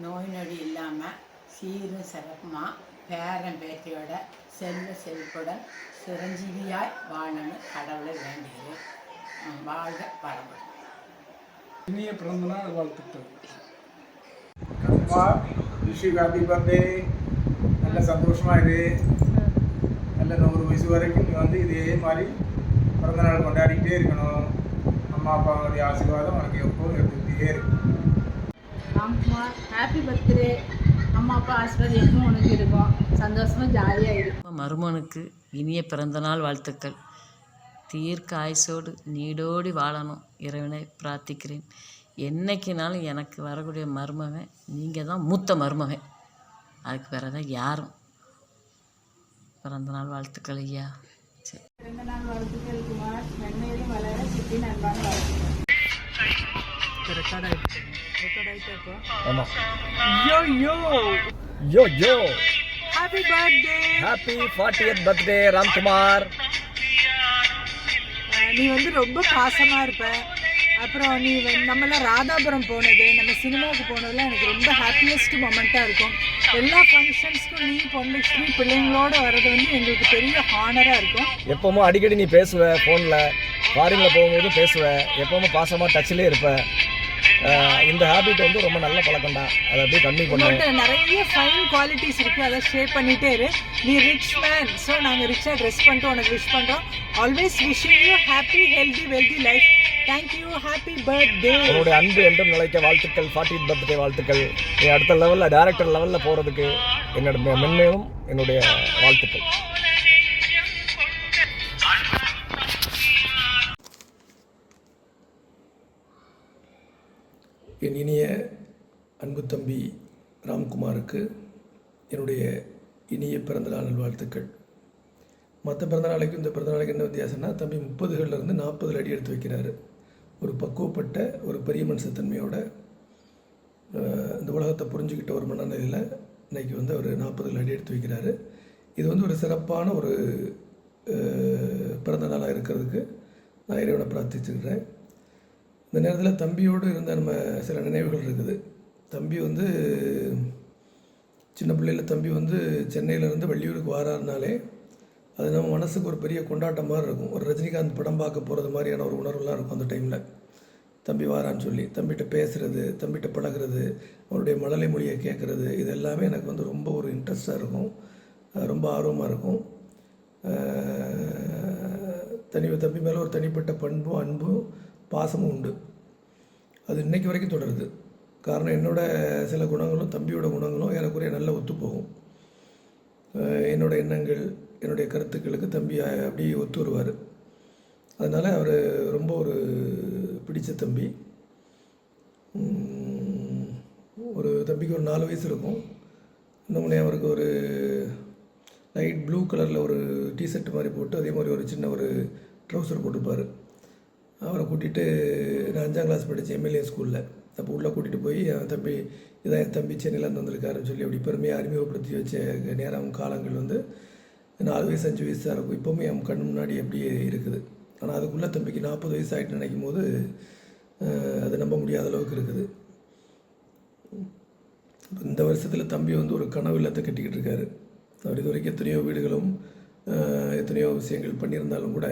நோய் நொடி இல்லாமல் சீரும் சிறப்புமாக பேரன் பேத்தியோட செல்வ செழிப்புடன் சிரஞ்சீவியாய் வாழணும்னு கடவுளை வேண்டியது. வாழ்க வளமுடன். இனிய பிறந்தநாள் வாழ்த்துக்கள். Wish you happy birthday. நல்ல சந்தோஷமாக இரு. நல்ல 100 வயசு வரைக்கும் நீ வந்து இதே மாதிரி பிறந்தநாள் கொண்டாடிக்கிட்டே இருக்கணும். அம்மா அப்பாவுடைய ஆசீர்வாதம் உனக்கு எப்போவும் எடுத்துக்கிட்டே இருக்கும். Ramkumar, happy birthday. அம்மா அப்பா ஆசீர்வாதம் எப்பவும் உனக்கு இருக்கும். சந்தோஷமாக ஜாலியாக இருக்கும். மருமனுக்கு இனிய பிறந்தநாள் வாழ்த்துக்கள். தீர்க்க ஆயுசோடு நீடோடி வாழணும் இறைவனை பிரார்த்திக்கிறேன். என்னைக்குனாலும் எனக்கு வரக்கூடிய மருமகன் நீங்கள் தான் மூத்த மருமகன். அதுக்கு வேறு தான் யாரும். பிறந்தநாள் வாழ்த்துக்கள் ஐயா. சரி, பிறந்தநாள் வாழ்த்துக்கள் குமார். மென்மேலும் வளர சித்தின் அன்பான வாழ்த்துக்கள். Happy birthday. Happy 40th birthday Ramkumar. நீ வந்து ரொம்ப பாசமாக இருப்ப. அப்புறம் நீ நம்மளாம் ராதாபுரம் போனது, நம்ம சினிமாவுக்கு போனதுலாம் எனக்கு ரொம்ப ஹாப்பியஸ்ட் மொமெண்ட்டாக இருக்கும். எல்லா ஃபங்க்ஷன்ஸ்க்கும் நீ பொன்லட்சுமி பிள்ளைங்களோட வர்றது வந்து எங்களுக்கு பெரிய ஹானராக இருக்கும். எப்பவும் அடிக்கடி நீ பேசுவ, ஃபோனில் ஃபாரினில் போகும்போது பேசுவ, எப்பவும் பாசமாக டச்சிலே இருப்ப. இந்த ஹேபிட் வந்து ரொம்ப நல்ல பழக்கம் தான். அதை அப்படியே கம்மி பண்ண நிறைய ஃபைன் குவாலிட்டிஸ் இருக்குது. அதை ஷேர் பண்ணிகிட்டே இரு. நீ ரிச் மேன். ஸோ நாங்கள் ரிச்சாக ட்ரெஸ் பண்ணிட்டு உனக்கு விஷ் பண்ணுறோம். Always wishing you happy healthy wealthy life. Thank you. Happy birthday. உங்களுடைய அன்பு என்றும் நிலைக்க வாழ்த்துக்கள். 40th பர்த்டே வாழ்த்துக்கள். நீ அடுத்த லெவலில் டைரக்டர் லெவலில் போகிறதுக்கு என்னோட மென்மேலும் என்னுடைய வாழ்த்துக்கள். என் இனிய அன்பு தம்பி ராம்குமாருக்கு என்னுடைய இனிய பிறந்தநாள் நல்வாழ்த்துக்கள். மற்ற பிறந்தநாளைக்கும் இந்த பிறந்தநாளைக்கு என்ன வித்தியாசம்னா, தம்பி 30களிலிருந்து 40 அடி எடுத்து வைக்கிறாரு. ஒரு பக்குவப்பட்ட ஒரு பெரிய மனுஷத்தன்மையோட இந்த உலகத்தை புரிஞ்சுக்கிட்ட ஒரு மனநிலையில் இன்றைக்கி வந்து அவர் 40 அடி எடுத்து வைக்கிறாரு. இது வந்து ஒரு சிறப்பான ஒரு பிறந்தநாளாக இருக்கிறதுக்கு நான் இறைவனை பிரார்த்திச்சுக்கிறேன். இந்த நேரத்தில் தம்பியோடு இருந்த நம்ம சில நினைவுகள் இருக்குது. தம்பி வந்து சின்ன பிள்ளையில் தம்பி வந்து சென்னையிலேருந்து வெள்ளியூருக்கு வாராருனாலே அது நம்ம மனசுக்கு ஒரு பெரிய கொண்டாட்டம் மாதிரி இருக்கும். ஒரு ரஜினிகாந்த் படம் பார்க்க போகிறது மாதிரியான ஒரு உணர்வுலாம் இருக்கும். அந்த டைமில் தம்பி வாரான்னு சொல்லி தம்பிகிட்ட பேசுகிறது, தம்பிகிட்ட பழகிறது, அவருடைய மழலை மொழியை கேட்குறது, இது எல்லாமே எனக்கு வந்து ரொம்ப ஒரு இன்ட்ரெஸ்டாக இருக்கும், ரொம்ப ஆர்வமாக இருக்கும். தம்பி மேலே ஒரு தனிப்பட்ட பண்பும் அன்பும் பாசமும் உண்டு. அது இன்றைக்கு வரைக்கும் தொடருது. காரணம் என்னோடய சில குணங்களும் தம்பியோட குணங்களும் ஏறக்குறைய நல்ல ஒத்துப்போகும். என்னோடய எண்ணங்கள், என்னுடைய கருத்துக்களுக்கு தம்பி அப்படியே ஒத்து வருவார். அதனால் அவர் ரொம்ப ஒரு பிடிச்ச தம்பி. ஒரு தம்பிக்கு ஒரு 4 வயசு இருக்கும். இன்னொன்று அவருக்கு ஒரு லைட் ப்ளூ கலரில் ஒரு டிஷர்ட் மாதிரி போட்டு அதே மாதிரி ஒரு சின்ன ஒரு ட்ரௌசர் போட்டுப்பார். அவரை கூட்டிகிட்டு நான் 5ஆம் கிளாஸ் படித்தேன் எம்எல்ஏ ஸ்கூலில். அப்போ உள்ளே கூட்டிகிட்டு போய் என் தம்பி இதான் என் தம்பி சென்னையிலேருந்து வந்திருக்காருன்னு சொல்லி அப்படி பெருமையாக அறிமுகப்படுத்தி வச்ச நேரம் காலங்கள் வந்து 4 வயசு 5 வயசு தான் இருக்கும். இப்போவும் என் கண் முன்னாடி அப்படியே இருக்குது. ஆனால் அதுக்குள்ளே தம்பிக்கு 40 வயசு ஆகிட்டு நினைக்கும் போது அது நம்ப முடியாத அளவுக்கு இருக்குது. இந்த வருஷத்தில் தம்பி வந்து ஒரு கனவு இல்லத்தை கட்டிக்கிட்டு இருக்காரு. அவர் இது வரைக்கும் எத்தனையோ வீடுகளும் எத்தனையோ விஷயங்கள் பண்ணியிருந்தாலும் கூட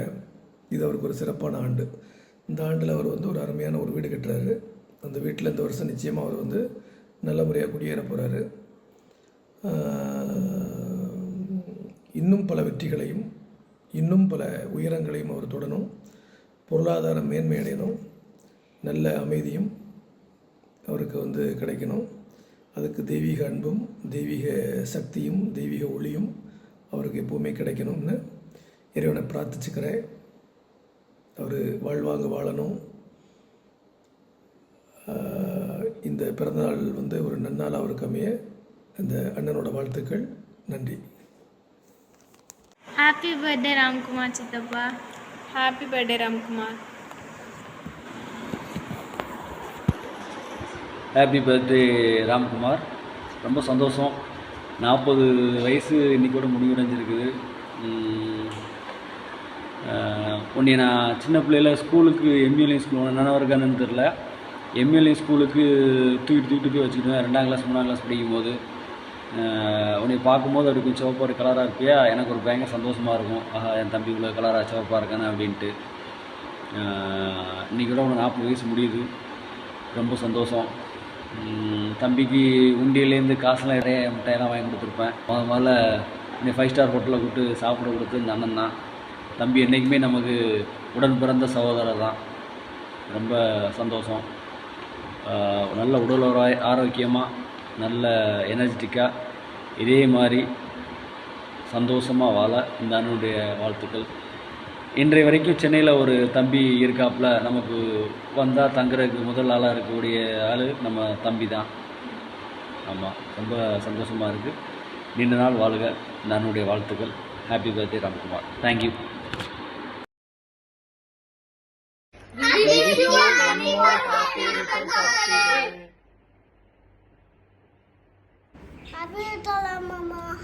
இது அவருக்கு ஒரு சிறப்பான ஆண்டு. இந்த ஆண்டில் அவர் வந்து ஒரு அருமையான ஒரு வீடு கட்டுறாரு. அந்த வீட்டில் இந்த வருஷம் நிச்சயமாக அவர் வந்து நல்ல முறையாக குடியேற போகிறாரு. இன்னும் பல வெற்றிகளையும் இன்னும் பல உயரங்களையும் அவர் தொடரும். பொருளாதார மேன்மை அடையணும். நல்ல அமைதியும் அவருக்கு வந்து கிடைக்கணும். அதுக்கு தெய்வீக அன்பும் தெய்வீக சக்தியும் தெய்வீக ஒளியும் அவருக்கு எப்போவுமே கிடைக்கணும்னு இறைவனை பிரார்த்திச்சுக்கிறேன். அவர் வாழ்வாங்க வாழணும். இந்த பிறந்தநாள் வந்து ஒரு நன்னாள் அவருக்கு அமைய இந்த அண்ணனோட வாழ்த்துக்கள். நன்றி. ஹாப்பி பர்த்டே ராம்குமார் சித்தப்பா. Happy birthday Ramkumar. Happy birthday Ramkumar. ரொம்ப சந்தோஷம். 40 வயசு இன்றைக்கோட முடிவடைஞ்சிருக்குது. உன்னை நான் சின்ன பிள்ளையில் ஸ்கூலுக்கு எம்யூஎல்ஏ ஸ்கூல் நினைவு இருக்கான்னு தெரில. எம்எல்ஏ ஸ்கூலுக்கு தூக்கிட்டு போய் வச்சுக்கிடுவேன் 2ஆம் கிளாஸ் 3ஆம் கிளாஸ் படிக்கும்போது. உன்னை பார்க்கும்போது அப்படி கொஞ்சம் சிவப்பாக கலராக இருப்பியா, எனக்கு ஒரு பயங்கர சந்தோஷமாக இருக்கும். ஆஹா, என் தம்பி இவ்வளோ கலராக சிவப்பாக இருக்கானே அப்படின்ட்டு. இன்றைக்கி கூட உனக்கு 40 வயசு முடியுது, ரொம்ப சந்தோஷம். தம்பிக்கு உண்டியிலேருந்து காசுலாம் நிறைய மிட்டாயெல்லாம் வாங்கி கொடுத்துருப்பேன். முதல்ல இன்னைக்கு 5 ஸ்டார் ஹோட்டலில் கூப்பிட்டு சாப்பிட கொடுத்து இந்த அண்ணன் தான். தம்பி என்றைக்குமே நமக்கு உடன் பிறந்த சகோதரர் தான். ரொம்ப சந்தோஷம். நல்ல உடல் ஆரோக்கியமாக, நல்ல எனர்ஜெட்டிக்காக, இதே மாதிரி சந்தோஷமாக வாழ இந்த அண்ணனுடைய வாழ்த்துக்கள். இன்றைய வரைக்கும் சென்னையில் ஒரு தம்பி இருக்காப்புல, நமக்கு வந்தால் தங்குறதுக்கு முதல் ஆளாக இருக்கக்கூடிய ஆள் நம்ம தம்பி தான். ஆமாம், ரொம்ப சந்தோஷமாக இருக்குது. நீண்ட நாள் வாழுக, இந்த அண்ணனுடைய வாழ்த்துக்கள். Happy birthday Ramkumar. Thank you.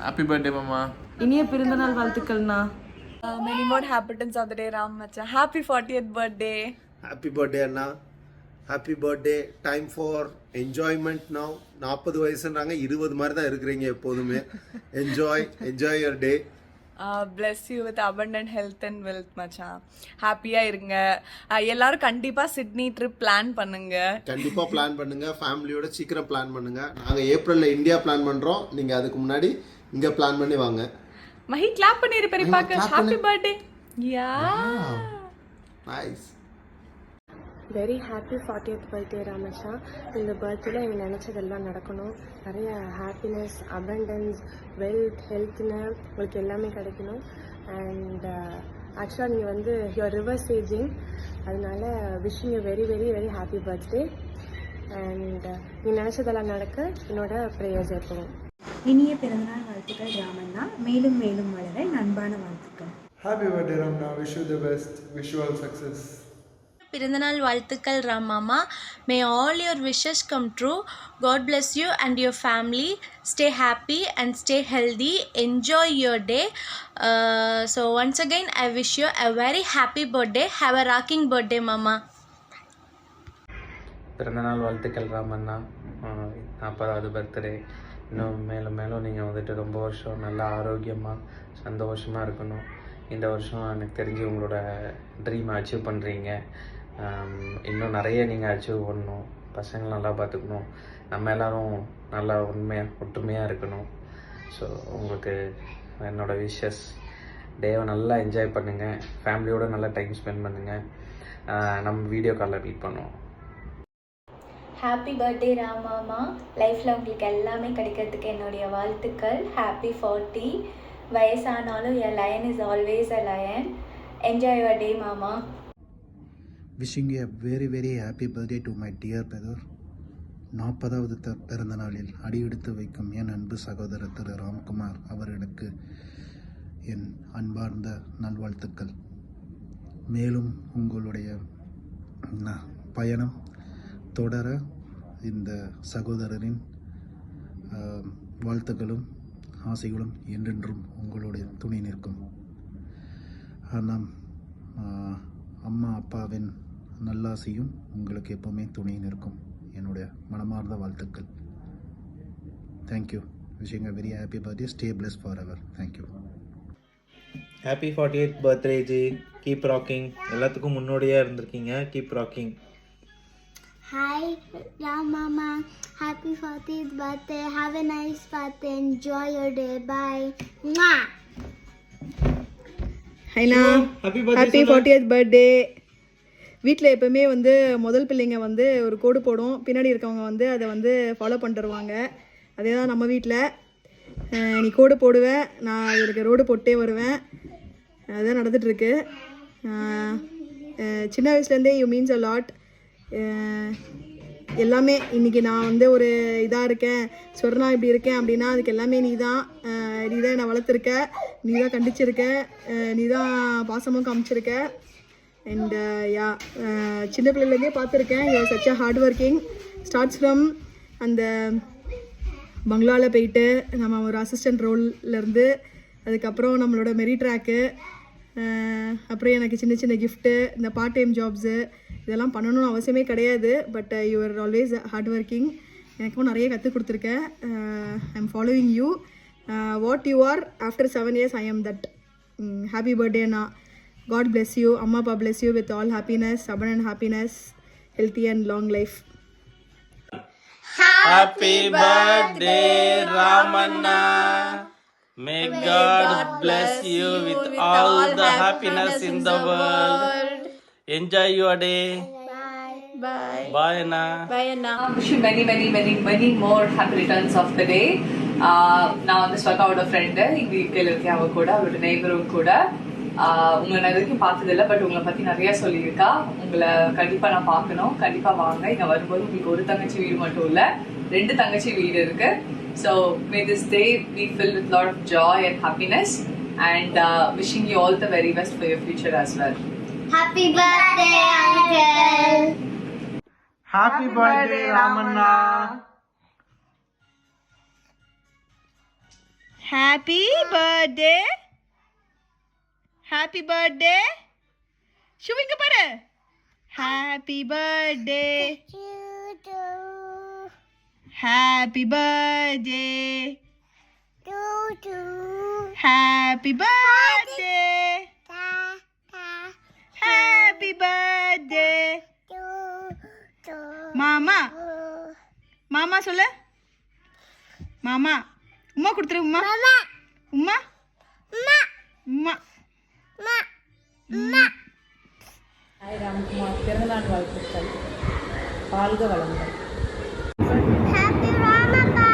Happy birthday மாமா. இனிய பிறந்தநாள் வாழ்த்துக்கள்ண்ணா. Many more happiness on the day, Ram Macha. Happy 40th birthday. Happy birthday Anna. Happy birthday. Time for enjoyment now. 40 வயசுன்றாங்க, 20 மாதிரி தான் இருக்கிறீங்க எப்போதுமே. Enjoy your day. Bless you with abundant health and wealth, Macha. ஹாப்பியா இருங்க. எல்லாரும் கண்டிப்பா Sydney trip plan பண்ணுங்க. கண்டிப்பா பிளான் பண்ணுங்க, ஃபேமிலியோட சீக்கிரம் பிளான் பண்ணுங்க. நாங்க ஏப்ரல்ல இந்தியா பிளான் பண்றோம், நீங்க அதுக்கு முன்னாடி இங்க பிளான் பண்ணி வாங்க. மஹி கிளாப் பண்ணிரு பெரியப்பாக்கு. Happy birthday. Ya nice. Very happy 40th birthday ராமேஷா. இந்த பர்த்டேல எனக்கு நினச்சதெல்லாம் நடக்கணும். நிறைய ஹாப்பினஸ், அபண்டன்ஸ், வெல்த், ஹெல்த்னு உங்களுக்கு எல்லாமே கிடைக்கணும். அண்ட் ஆக்சுவலாக நீங்கள் வந்து யுவர் ரிவர்ஸ் ஏஜிங், அதனால wishing you very very very happy birthday. And நீ நினச்சதெல்லாம் நடக்க என்னோட ப்ரேயர்ஸ் இருக்கணும். இனிய பிறந்தநாள் வாழ்த்துக்கள் ராமண்ணா. மேலும் மேலும் வளர அன்பான வாழ்த்துக்கள். ஹாப்பி பர்த்டே ராம்ண்ணா. Wish you the best. Wish you all success. பிறந்தநாள் வாழ்த்துக்கள் ராமாமா. May all your wishes come true. God bless you and your family. Stay happy and stay healthy. Enjoy your day. So once again I wish you a very happy birthday. Have a rocking birthday மாமா. பிறந்தநாள் வாழ்த்துக்கள் Ramanna. 40வது birthday. இன்னும் மேலும் மேலும் நீங்கள் வந்துட்டு ரொம்ப வருஷம் நல்லா ஆரோக்கியமாக சந்தோஷமாக இருக்கணும். இந்த வருஷம் எனக்கு தெரிஞ்சு உங்களோட ட்ரீமை அச்சீவ் பண்ணுறீங்க. இன்னும் நிறைய நீங்கள் அச்சீவ் பண்ணணும். பசங்களை நல்லா பார்த்துக்கணும். நம்ம எல்லோரும் நல்லா ஒற்றுமையாக இருக்கணும். ஸோ உங்களுக்கு என்னோடய விஷஸ். டேவை நல்லா என்ஜாய் பண்ணுங்கள். ஃபேமிலியோடு நல்லா டைம் ஸ்பெண்ட் பண்ணுங்கள். நம்ம வீடியோ காலில் மீட் பண்ணுவோம். ஹாப்பி பர்த்டே ராமாமா. லைஃப்பில் உங்களுக்கு எல்லாமே கிடைக்கிறதுக்கு என்னுடைய வாழ்த்துக்கள். ஹாப்பி 40. வயசானாலும் a lion is always a lion. Enjoy your day மாமா. Wishing a very very happy birthday to my dear brother. 40வது பிறந்த நாளில் அடியெடுத்து வைக்கும் என் அன்பு சகோதரர் திரு ராம்குமார் அவர்களுக்கு என் அன்பார்ந்த நல்வாழ்த்துக்கள். மேலும் உங்களுடைய பயணம் தொடர இந்த சகோதரரின் வாழ்த்துக்களும் ஆசைகளும் என்றென்றும் உங்களுடைய துணை நிற்கும். நம் அம்மா அப்பாவின் நல்லாசையும் உங்களுக்கு எப்போவுமே துணை நிற்கும். என்னுடைய மனமார்ந்த வாழ்த்துக்கள். Thank you. Wishing a very happy birthday. Stay plus for ever. Thank you. Happy 40th birthday G. Keep rocking. எல்லாத்துக்கும் முன்னோடியாக இருந்திருக்கீங்க. Keep rocking. ஹாய் ராம் மாமா. Happy 40th birthday. Have a nice birthday. Enjoy your day. Bye. ஹைனா. Happy 40th birthday. வீட்டில் எப்போவுமே வந்து முதல் பிள்ளைங்க வந்து ஒரு கோடு போடும், பின்னாடி இருக்கவங்க வந்து அதை வந்து ஃபாலோ பண்ணிட்டு வருவாங்க. அதே தான் நம்ம வீட்டில். நீ கோடு போடுவேன், நான் இதுக்கு ரோடு போட்டே வருவேன். அதுதான் நடந்துகிட்ருக்கு. சின்ன வயசுலேருந்தே யூ மீன்ஸ் அ லாட். எல்லாமே இன்றைக்கி நான் வந்து ஒரு இதாக இருக்கேன், சொர்ணா இப்படி இருக்கேன் அப்படின்னா அதுக்கு எல்லாமே நீ தான் என்னை வளர்த்துருக்க, நீ தான் கண்டிச்சிருக்க, நீ தான் பாசமும் காமிச்சிருக்க. அண்ட் யா, சின்ன பிள்ளைலேருந்தே பார்த்துருக்கேன். You are such a hard working. Starts from அந்த பங்களாவில் போயிட்டு நம்ம ஒரு அசிஸ்டண்ட் ரோல்லேருந்து அதுக்கப்புறம் நம்மளோட மெரி ட்ராக்கு, அப்புறம் எனக்கு சின்ன சின்ன கிஃப்ட்டு, இந்த பார்ட் டைம் ஜாப்ஸு இதெல்லாம் பண்ணணும்னு அவசியமே கிடையாது. But you are always hard working. எனக்கும் நிறைய கற்றுக் கொடுத்துருக்கேன். I am following you. What you are after 7 years I am that. Happy பர்த்டேண்ணா. God bless you. அம்மா அப்பா bless you with all happiness, abundant happiness, healthy and long life. Happy birthday, Ramanna. May God bless you with all the happiness in the world. Enjoy your day. Bye. Bye, Anna. Bye, Anna. Wish you many more happy returns of the day. நான் வந்து ஸ்வகாவோட friend, இங்கே இருக்கையில் இருக்கேன். அவ கூட, அவரோட நெய்பரும் கூட. உங்களை நான் வரைக்கும் பார்த்ததில்லை, பட் உங்களை பற்றி நிறையா சொல்லியிருக்கா. உங்களை கண்டிப்பாக நான் பார்க்கணும். கண்டிப்பாக வாங்க. இங்கே வரும்போது உங்களுக்கு ஒரு தங்கச்சி வீடு மட்டும் இல்லை, 2 தங்கச்சி வீடு இருக்கு. So may this day be filled with a lot of joy and happiness, and wishing you all the very best for your future as well. Happy birthday, Uncle. Happy birthday, Ramanna. Happy birthday. Happy birthday. ஷுவிங்க பாரு. Happy birthday. Happy birthday. Happy birthday. Happy birthday. மாமா. மாமா சொல்லு. மாமா. உம்மா கொடுத்துரு. உம்மா. உம்மா. உம்மா. உம்மா. ஹாய் ராம்குமார், பிறந்தநாள் வாழ்த்துக்கள். வாழ்க வளங்கள். Happy Ramappa.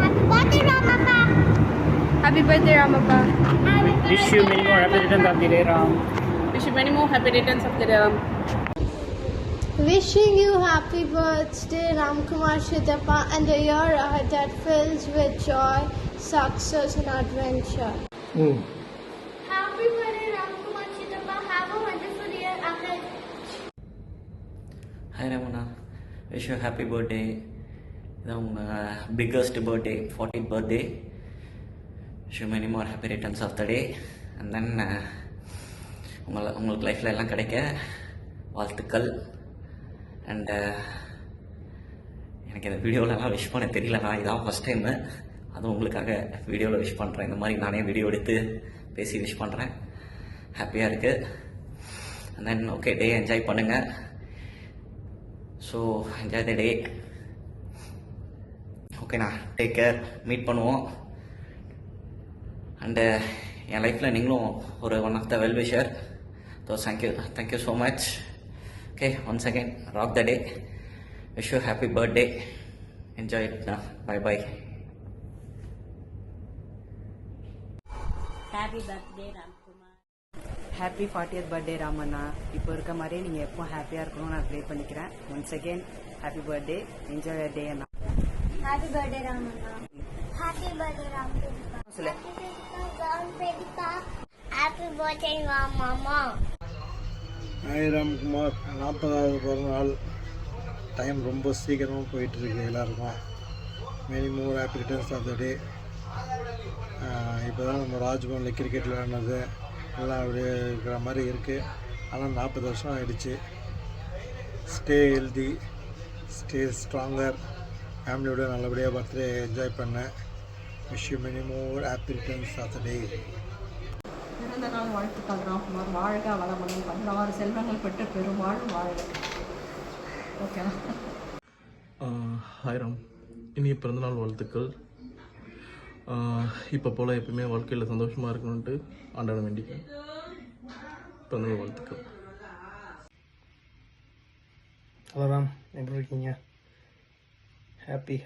Happy birthday, Ramappa. Happy birthday, Ramappa. Wish you many more happy returns of the day, Ram. Wish you many more happy returns of the day, Ram. Wishing you happy birthday, Ramkumar Shidappa, and a year ahead that fills with joy, success, and adventure. Happy birthday, Ramkumar Shidappa. Have a wonderful year ahead. Hi, Ramana. Wish you a happy birthday. Idan biggest birthday, 40th birthday. Wish you many more happy returns of the day. And then உங்களுக்கு லைஃப்பில் எல்லாம் கிடைக்க வாழ்த்துக்கள். And எனக்கு இந்த வீடியோவிலலாம் wish பண்ண தெரியலண்ணா, இதான் first time. அதுவும் உங்களுக்காக வீடியோவில் விஷ் பண்ணுறேன். இந்த மாதிரி நானே வீடியோ எடுத்து பேசி விஷ் பண்ணுறேன். ஹாப்பியாக இருக்குது. And then okay, day enjoy பண்ணுங்கள். So enjoy the day. ஓகேண்ணா, டேக் கேர். மீட் பண்ணுவோம். அண்டு என் லைஃப்பில் நீங்களும் ஒரு one of the well wisher. So thank you so much. Okay, once again, rock the day. Wish you a happy birthday. Enjoy it now. Bye. Happy birthday, Ramkumar. Happy 40th birthday, Ramana. இப்போ இருக்க மாதிரியே நீங்கள் எப்போ ஹாப்பியாக இருக்கணும்னு நான் pray பண்ணிக்கிறேன். Once again happy birthday. Enjoy your day Anna. Happy birthday, Ramana. Happy birthday, Ramkumar. சொல்லு. Happy birthday, Mama. Hi Ramkumar, 40வது பிறந்தநாள். டைம் ரொம்ப சீக்கிரமாக போயிட்டுருக்கு எல்லாருக்கும். Many more happy returns of the day. இப்போ தான் நம்ம ராஜ்பவனில் கிரிக்கெட் விளையாடுனது எல்லாம் அப்படியே இருக்கிற மாதிரி இருக்குது. ஆனால் 40 வருஷம் ஆகிடுச்சு. Stay healthy, stay stronger. ஃபேமிலியோட நல்லபடியாக பர்த்டே என்ஜாய் பண்ணேன். Wish you many more happy returns of the day. பிறந்த நாள் வாழ்த்துக்கள் ராம்குமார். வாழ்க வளமுடன், 16 செல்வங்கள் பெற்று பெருவாழ் வாழ்க. ஓகேவா? ஹாய் ராம், இனிய பிறந்தநாள் வாழ்த்துக்கள். இப்போ போல் எப்பவுமே வாழ்க்கையில் சந்தோஷமாக இருக்கணுன்ட்டு ஆண்டாட வேண்டிக்கிறேன். பிறந்தநாள் வாழ்த்துக்கள். ஹலோ ராம், எப்படி இருக்கீங்க? Happy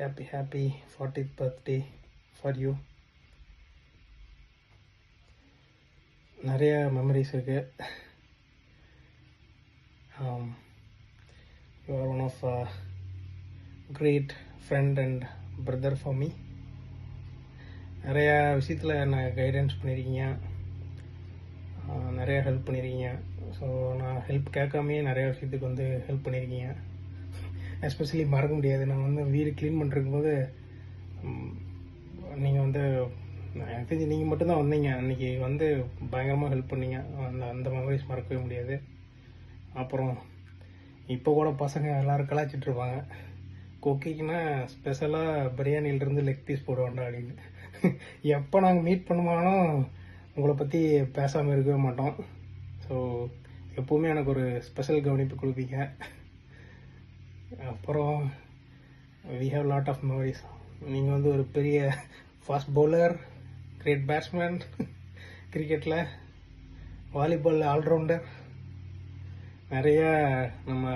40th birthday for you. நிறைய மெமரிஸ் இருக்குது. You are one of great friend and brother for me. நிறையா விஷயத்தில் என்னை கைடன்ஸ் பண்ணியிருக்கீங்க, நிறையா ஹெல்ப் பண்ணியிருக்கீங்க. ஸோ நான் ஹெல்ப் கேட்காமையே நிறையா விஷயத்துக்கு வந்து ஹெல்ப் பண்ணியிருக்கீங்க. எஸ்பெஷலி மறக்க முடியாது, நான் வந்து வீடு க்ளீன் பண்ணிருக்கும் போது நீங்கள் வந்து எனக்கு தெரிஞ்சு நீங்கள் மட்டும்தான் வந்தீங்க அன்றைக்கி வந்து பயங்கரமாக ஹெல்ப் பண்ணீங்க. அந்த மெமரிஸ் மறக்கவே முடியாது. அப்புறம் இப்போ கூட பசங்க எல்லோரும் கலாய்ச்சிட்ருப்பாங்க, கொக்கிக்குன்னா ஸ்பெஷலாக பிரியாணியிலேருந்து லெக் பீஸ் போடுவாண்டா அப்படின்னு. எப்போ நாங்கள் மீட் பண்ணுமானோ உங்களை பற்றி பேசாமல் இருக்கவே மாட்டோம். ஸோ எப்போவுமே எனக்கு ஒரு ஸ்பெஷல் கவனிப்பு கொடுப்பீங்க. அப்புறம் we have lot of memories. நீங்கள் வந்து ஒரு பெரிய ஃபாஸ்ட் பவுலர், கிரேட் பேட்ஸ்மேன், கிரிக்கெட்டில், வாலிபால் ஆல்ரவுண்டர். நிறையா நம்ம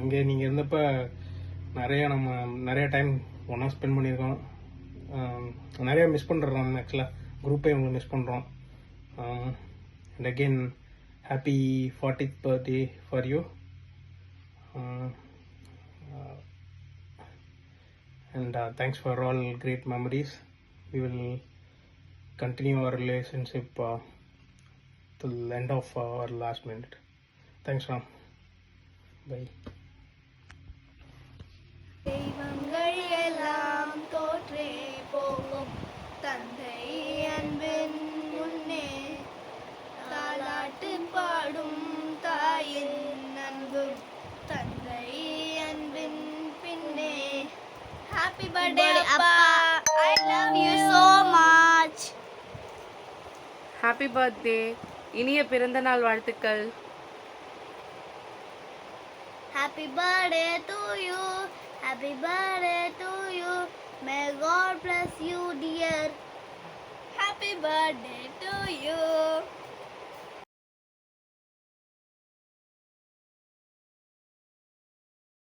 இங்கே நீங்கள் இருந்தப்போ நிறைய டைம் ஒன்றா ஸ்பெண்ட் பண்ணியிருக்கோம். நிறையா மிஸ் பண்ணுறோம். நம்ம ஆக்சுவலாக குரூப்பே உங்களை மிஸ் பண்ணுறோம். And again happy 40th birthday for you. And thanks for all great memories. We will continue our relationship till the end of our last minute. Thanks, Ram. Bye. தெய்வங்கள் எல்லாம் தோற்றே போகும் தந்தை அன்பின் முன்னே தாலாட்டு பாடும் தாயின் அன்பு தந்தை அன்பின் பின்னே. Happy birthday அப்பா, I love you so much. Happy birthday, இனிய பிறந்த நாள் வாழ்த்துக்கள். Happy birthday to you, happy birthday to you, may God bless you dear. Happy birthday to you.